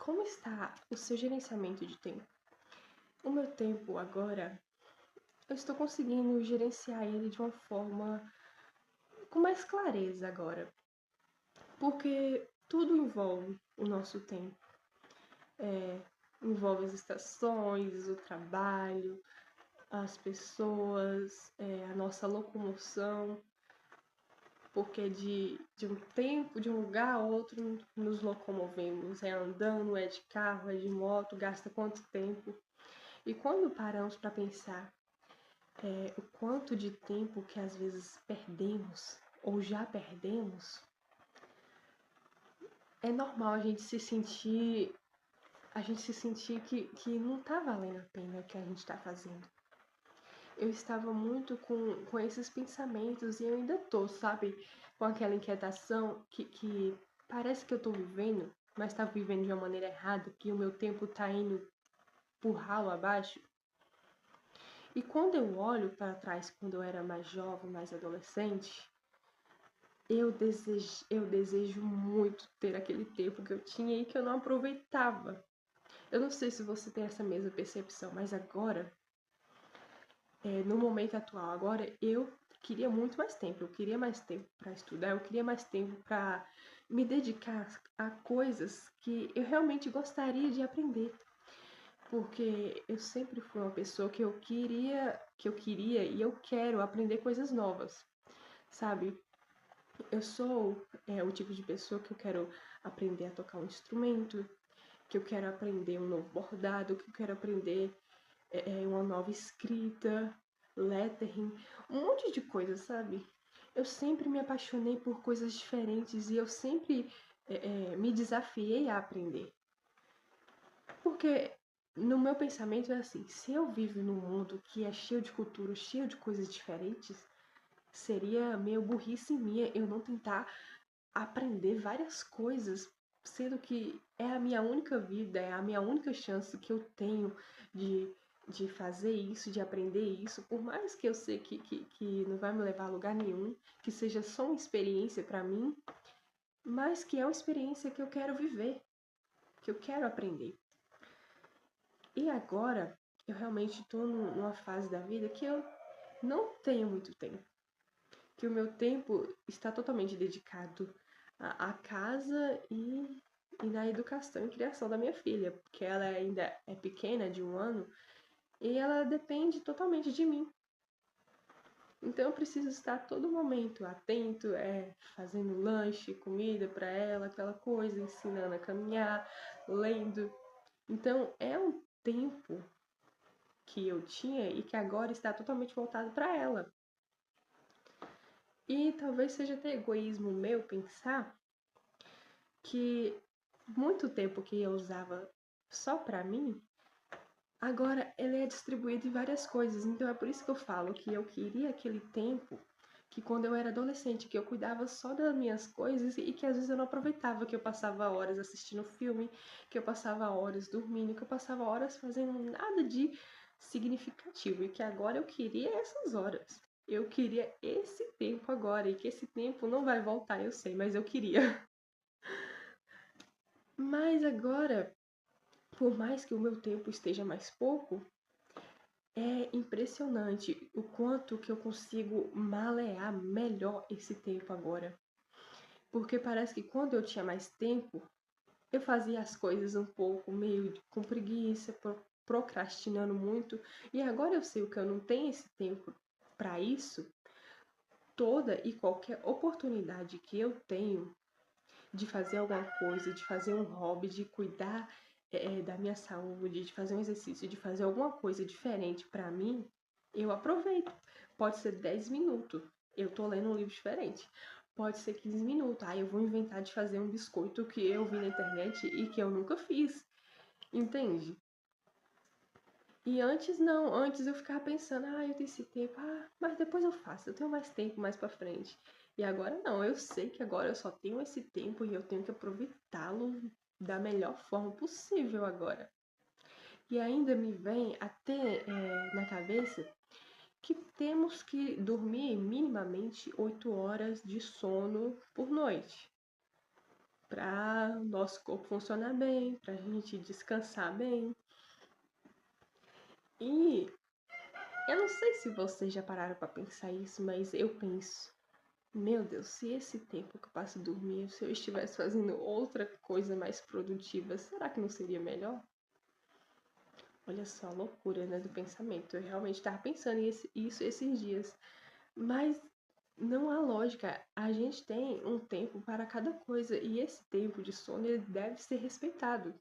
como está o seu gerenciamento de tempo? O meu tempo agora, eu estou conseguindo gerenciar ele de uma forma com mais clareza agora, porque tudo envolve o nosso tempo. Envolve as estações, o trabalho, as pessoas, a nossa locomoção, porque de um tempo, de um lugar a outro, nos locomovemos. É andando, é de carro, é de moto, gasta quanto tempo. E quando paramos para pensar o quanto de tempo que às vezes perdemos ou já perdemos, é normal a gente se sentir que não tá valendo a pena o que a gente tá fazendo. Eu estava muito com esses pensamentos e eu ainda tô, sabe? Com aquela inquietação que parece que eu tô vivendo, mas tá vivendo de uma maneira errada, que o meu tempo tá indo por ralo abaixo. E quando eu olho para trás, quando eu era mais jovem, mais adolescente, eu desejo muito ter aquele tempo que eu tinha e que eu não aproveitava. Eu não sei se você tem essa mesma percepção, mas agora, no momento atual, agora eu queria muito mais tempo. Eu queria mais tempo para estudar, eu queria mais tempo para me dedicar a coisas que eu realmente gostaria de aprender. Porque eu sempre fui uma pessoa que eu queria e eu quero aprender coisas novas, sabe? Eu sou o tipo de pessoa que eu quero aprender a tocar um instrumento, que eu quero aprender um novo bordado, que eu quero aprender uma nova escrita, lettering, um monte de coisa, sabe? Eu sempre me apaixonei por coisas diferentes e eu sempre me desafiei a aprender. Porque no meu pensamento é assim, se eu vivo num mundo que é cheio de cultura, cheio de coisas diferentes, seria meio burrice minha eu não tentar aprender várias coisas, sendo que é a minha única vida, é a minha única chance que eu tenho de, de fazer isso, de aprender isso, por mais que eu sei que não vai me levar a lugar nenhum, que seja só uma experiência para mim, mas que é uma experiência que eu quero viver, que eu quero aprender. E agora, eu realmente estou numa fase da vida que eu não tenho muito tempo. Que o meu tempo está totalmente dedicado à casa e na educação e criação da minha filha, porque ela ainda é pequena, de 1 ano, e ela depende totalmente de mim. Então eu preciso estar a todo momento atento, fazendo lanche, comida para ela, aquela coisa, ensinando a caminhar, lendo. Então é um tempo que eu tinha e que agora está totalmente voltado para ela. E talvez seja até egoísmo meu pensar que muito tempo que eu usava só pra mim, agora ele é distribuído em várias coisas. Então é por isso que eu falo que eu queria aquele tempo que quando eu era adolescente, que eu cuidava só das minhas coisas e que às vezes eu não aproveitava, que eu passava horas assistindo filme, que eu passava horas dormindo, que eu passava horas fazendo nada de significativo e que agora eu queria essas horas. Eu queria esse tempo agora e que esse tempo não vai voltar, eu sei, mas eu queria. Mas agora, por mais que o meu tempo esteja mais pouco, é impressionante o quanto que eu consigo malear melhor esse tempo agora. Porque parece que quando eu tinha mais tempo, eu fazia as coisas um pouco meio com preguiça, procrastinando muito. E agora eu sei que eu não tenho esse tempo para isso. Toda e qualquer oportunidade que eu tenho de fazer alguma coisa, de fazer um hobby, de cuidar da minha saúde, de fazer um exercício, de fazer alguma coisa diferente pra mim, eu aproveito. Pode ser 10 minutos, eu tô lendo um livro diferente. Pode ser 15 minutos, aí eu vou inventar de fazer um biscoito que eu vi na internet e que eu nunca fiz, entende? E antes não, antes eu ficava pensando, eu tenho esse tempo, mas depois eu faço, eu tenho mais tempo mais pra frente. E agora não, eu sei que agora eu só tenho esse tempo e eu tenho que aproveitá-lo da melhor forma possível agora. E ainda me vem até na cabeça que temos que dormir minimamente 8 horas de sono por noite. para o nosso corpo funcionar bem, para a gente descansar bem. E eu não sei se vocês já pararam para pensar isso, mas eu penso, meu Deus, se esse tempo que eu passo dormindo, se eu estivesse fazendo outra coisa mais produtiva, será que não seria melhor? Olha só a loucura, né, do pensamento. Eu realmente estava pensando isso esses dias. Mas não há lógica. A gente tem um tempo para cada coisa e esse tempo de sono ele deve ser respeitado.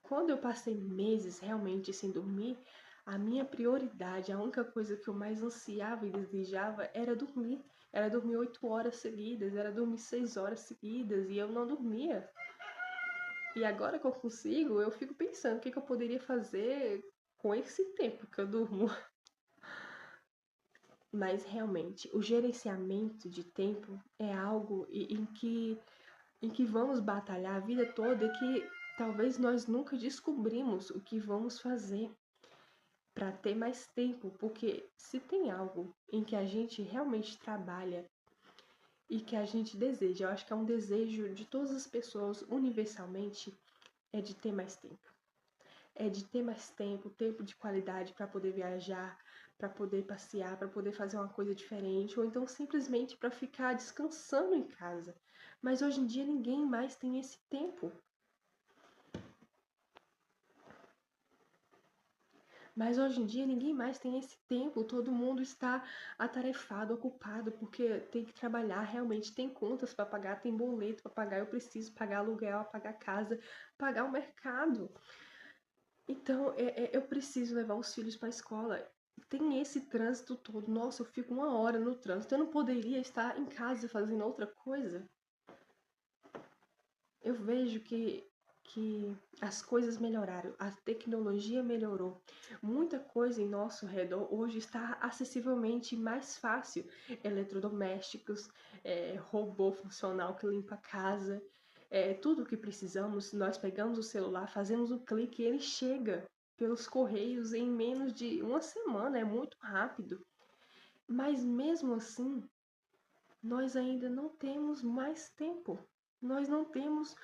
Quando eu passei meses realmente sem dormir, a minha prioridade, a única coisa que eu mais ansiava e desejava era dormir. Era dormir 8 horas seguidas, era dormir 6 horas seguidas e eu não dormia. E agora que eu consigo, eu fico pensando o que eu poderia fazer com esse tempo que eu durmo. Mas realmente, o gerenciamento de tempo é algo em que vamos batalhar a vida toda e que talvez nós nunca descobrimos o que vamos fazer para ter mais tempo, porque se tem algo em que a gente realmente trabalha e que a gente deseja, eu acho que é um desejo de todas as pessoas universalmente, é de ter mais tempo. É de ter mais tempo, tempo de qualidade para poder viajar, para poder passear, para poder fazer uma coisa diferente, ou então simplesmente para ficar descansando em casa. Mas hoje em dia ninguém mais tem esse tempo. Mas hoje em dia ninguém mais tem esse tempo, todo mundo está atarefado, ocupado, porque tem que trabalhar, realmente tem contas para pagar, tem boleto para pagar, eu preciso pagar aluguel, pagar casa, pagar o mercado. Então, eu preciso levar os filhos para a escola. Tem esse trânsito todo. Nossa, eu fico 1 hora no trânsito. Eu não poderia estar em casa fazendo outra coisa. Eu vejo que as coisas melhoraram, a tecnologia melhorou. Muita coisa em nosso redor hoje está acessivelmente mais fácil. Eletrodomésticos, robô funcional que limpa a casa, tudo o que precisamos, nós pegamos o celular, fazemos um clique e ele chega pelos correios em menos de uma semana, é muito rápido. Mas mesmo assim, nós ainda não temos mais tempo. Nós não temos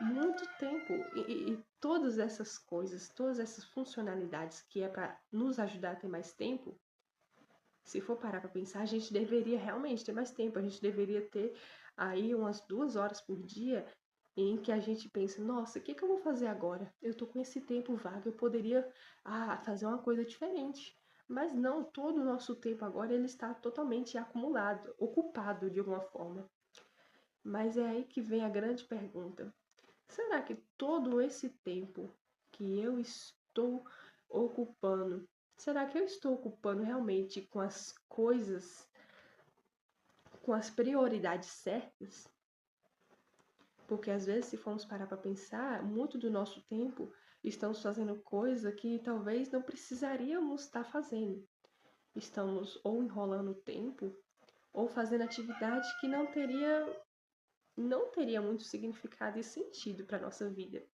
muito tempo e todas essas coisas, todas essas funcionalidades que é para nos ajudar a ter mais tempo, se for parar para pensar, a gente deveria realmente ter mais tempo, a gente deveria ter aí umas 2 horas por dia em que a gente pensa, nossa, o que que eu vou fazer agora? Eu tô com esse tempo vago, eu poderia fazer uma coisa diferente. Mas não, todo o nosso tempo agora ele está totalmente acumulado, ocupado de alguma forma. Mas é aí que vem a grande pergunta. Será que todo esse tempo que eu estou ocupando, será que eu estou ocupando realmente com as coisas, com as prioridades certas? Porque às vezes, se formos parar para pensar, muito do nosso tempo estamos fazendo coisa que talvez não precisaríamos estar fazendo. Estamos ou enrolando o tempo ou fazendo atividade que não teria muito significado e sentido para nossa vida.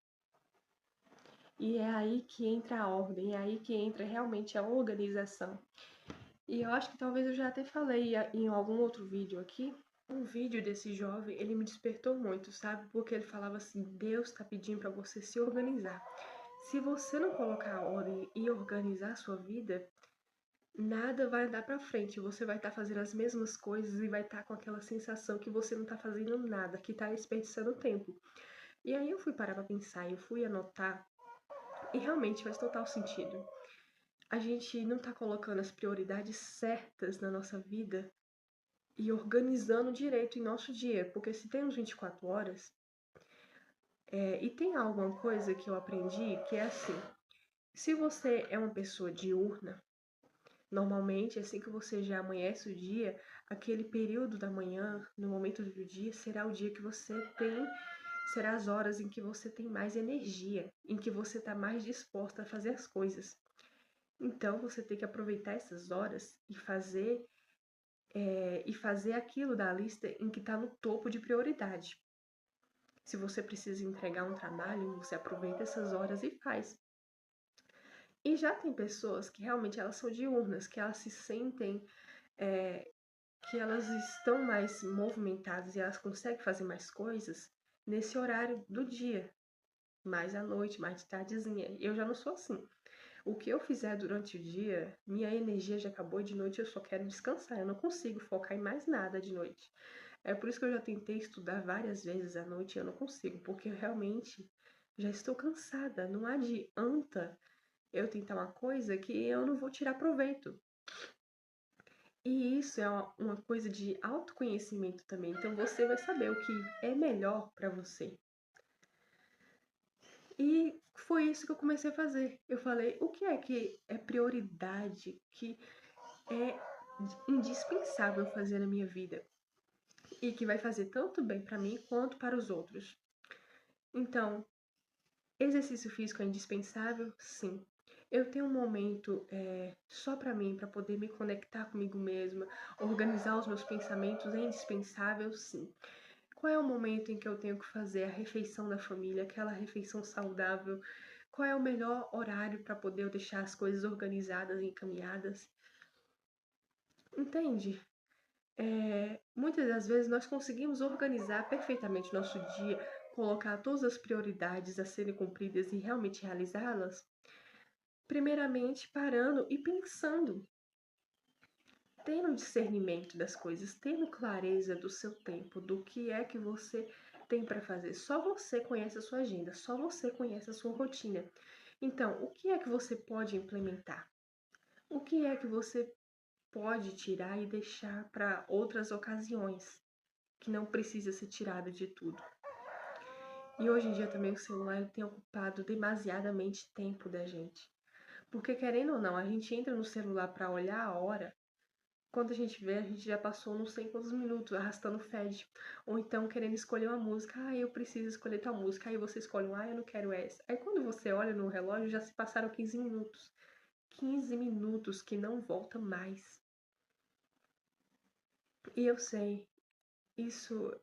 E é aí que entra a ordem, é aí que entra realmente a organização. E eu acho que talvez eu já até falei em algum outro vídeo aqui. Um vídeo desse jovem, ele me despertou muito, sabe? Porque ele falava assim: Deus está pedindo para você se organizar. Se você não colocar a ordem e organizar a sua vida, nada vai andar para frente. Você vai estar fazendo as mesmas coisas e vai estar com aquela sensação que você não está fazendo nada, que está desperdiçando tempo. E aí eu fui parar para pensar, eu fui anotar e realmente faz total sentido. A gente não tá colocando as prioridades certas na nossa vida e organizando direito em nosso dia, porque se temos 24 horas, e tem alguma coisa que eu aprendi que é assim: se você é uma pessoa diurna, normalmente assim que você já amanhece o dia, aquele período da manhã, no momento do dia, será o dia que você tem, será as horas em que você tem mais energia, em que você está mais disposta a fazer as coisas. Então você tem que aproveitar essas horas e fazer aquilo da lista em que está no topo de prioridade. Se você precisa entregar um trabalho, você aproveita essas horas e faz. E já tem pessoas que realmente elas são diurnas, que elas se sentem que elas estão mais movimentadas e elas conseguem fazer mais coisas, nesse horário do dia, mais à noite, mais de tardezinha. Eu já não sou assim. O que eu fizer durante o dia, minha energia já acabou, de noite eu só quero descansar. Eu não consigo focar em mais nada de noite. É por isso que eu já tentei estudar várias vezes à noite e eu não consigo, porque eu realmente já estou cansada. Não adianta eu tentar uma coisa que eu não vou tirar proveito. E isso é uma coisa de autoconhecimento também. Então você vai saber o que é melhor para você. E foi isso que eu comecei a fazer. Eu falei, o que é prioridade, que é indispensável fazer na minha vida e que vai fazer tanto bem para mim quanto para os outros. Então, exercício físico é indispensável? Sim. Eu tenho um momento só para mim, para poder me conectar comigo mesma, organizar os meus pensamentos é indispensável? Sim. Qual é o momento em que eu tenho que fazer a refeição da família, aquela refeição saudável? Qual é o melhor horário para poder eu deixar as coisas organizadas e encaminhadas? Entende? Muitas das vezes nós conseguimos organizar perfeitamente nosso dia, colocar todas as prioridades a serem cumpridas e realmente realizá-las, primeiramente parando e pensando, tendo discernimento das coisas, tendo clareza do seu tempo, do que é que você tem para fazer. Só você conhece a sua agenda, só você conhece a sua rotina. Então, o que é que você pode implementar? O que é que você pode tirar e deixar para outras ocasiões, que não precisa ser tirado de tudo? E hoje em dia também o celular ele tem ocupado demasiadamente tempo da gente. Porque querendo ou não, a gente entra no celular para olhar a hora, quando a gente vê, a gente já passou não sei quantos minutos arrastando feed. Ou então querendo escolher uma música. Ah, eu preciso escolher tal música. Aí você escolhe um, ah, eu não quero essa. Aí quando você olha no relógio, já se passaram 15 minutos. 15 minutos que não volta mais. E eu sei, isso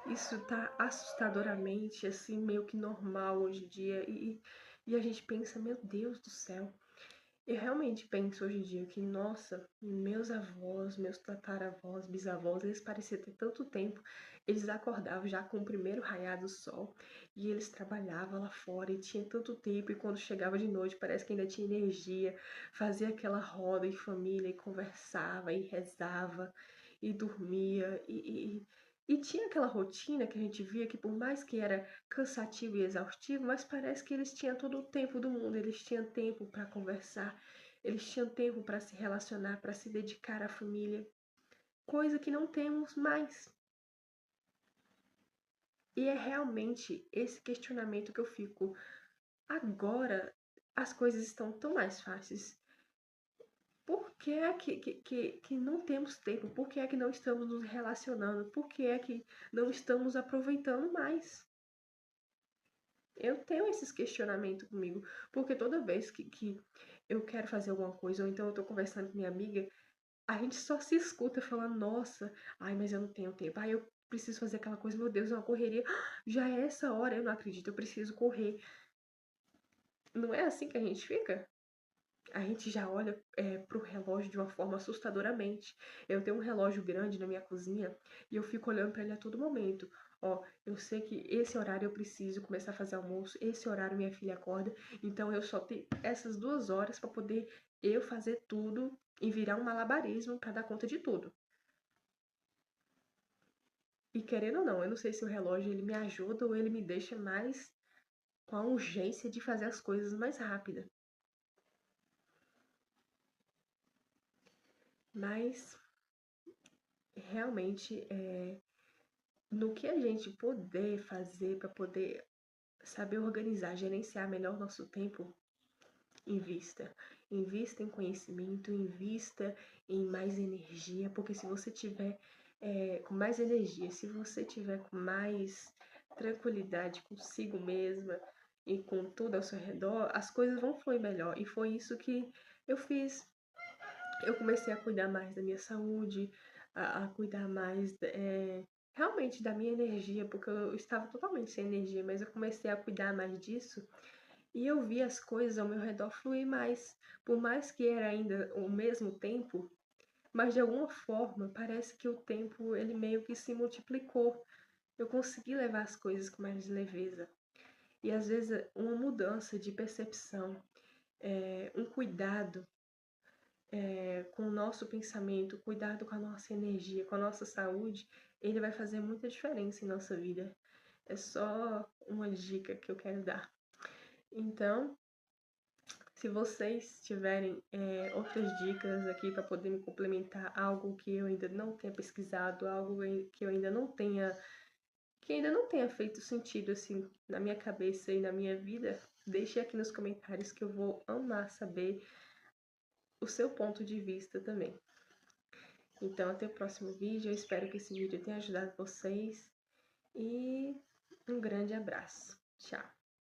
isso tá assustadoramente, assim, meio que normal hoje em dia. E a gente pensa, meu Deus do céu. Eu realmente penso hoje em dia que, nossa, meus avós, meus tataravós, bisavós, eles pareciam ter tanto tempo. Eles acordavam já com o primeiro raiar do sol e eles trabalhavam lá fora e tinha tanto tempo. E quando chegava de noite, parece que ainda tinha energia, fazia aquela roda em família e conversava e rezava e dormia. E tinha aquela rotina que a gente via que, por mais que era cansativo e exaustivo, mas parece que eles tinham todo o tempo do mundo, eles tinham tempo para conversar, eles tinham tempo para se relacionar, para se dedicar à família, coisa que não temos mais. E é realmente esse questionamento que eu fico. Agora as coisas estão tão mais fáceis. Por que é que não temos tempo? Por que é que não estamos nos relacionando? Por que é que não estamos aproveitando mais? Eu tenho esses questionamentos comigo, porque toda vez que eu quero fazer alguma coisa, ou então eu tô conversando com minha amiga, a gente só se escuta falando, nossa, ai, mas eu não tenho tempo, ai, eu preciso fazer aquela coisa, meu Deus, é uma correria, já é essa hora, eu não acredito, eu preciso correr. Não é assim que a gente fica? A gente já olha pro relógio de uma forma assustadoramente. Eu tenho um relógio grande na minha cozinha e eu fico olhando para ele a todo momento. Ó, eu sei que esse horário eu preciso começar a fazer almoço, esse horário minha filha acorda, então eu só tenho essas 2 horas para poder eu fazer tudo e virar um malabarismo para dar conta de tudo. E querendo ou não, eu não sei se o relógio ele me ajuda ou ele me deixa mais com a urgência de fazer as coisas mais rápida. Mas realmente no que a gente puder fazer para poder saber organizar, gerenciar melhor nosso tempo, invista. Invista em conhecimento, invista em mais energia, porque se você tiver com mais energia, se você tiver com mais tranquilidade consigo mesma e com tudo ao seu redor, as coisas vão fluir melhor. E foi isso que eu fiz. Eu comecei a cuidar mais da minha saúde, a cuidar mais realmente da minha energia, porque eu estava totalmente sem energia, mas eu comecei a cuidar mais disso e eu vi as coisas ao meu redor fluir mais. Por mais que era ainda o mesmo tempo, mas de alguma forma parece que o tempo ele meio que se multiplicou. eu consegui levar as coisas com mais leveza. E às vezes uma mudança de percepção, um cuidado com o nosso pensamento, cuidado com a nossa energia, com a nossa saúde, ele vai fazer muita diferença em nossa vida. É só uma dica que eu quero dar. Então, se vocês tiverem outras dicas aqui para poder me complementar, algo que eu ainda não tenha pesquisado, algo que eu ainda não tenha, que ainda não tenha feito sentido assim na minha cabeça e na minha vida, deixe aqui nos comentários que eu vou amar saber o seu ponto de vista também. Então, até o próximo vídeo. Eu espero que esse vídeo tenha ajudado vocês e um grande abraço. Tchau!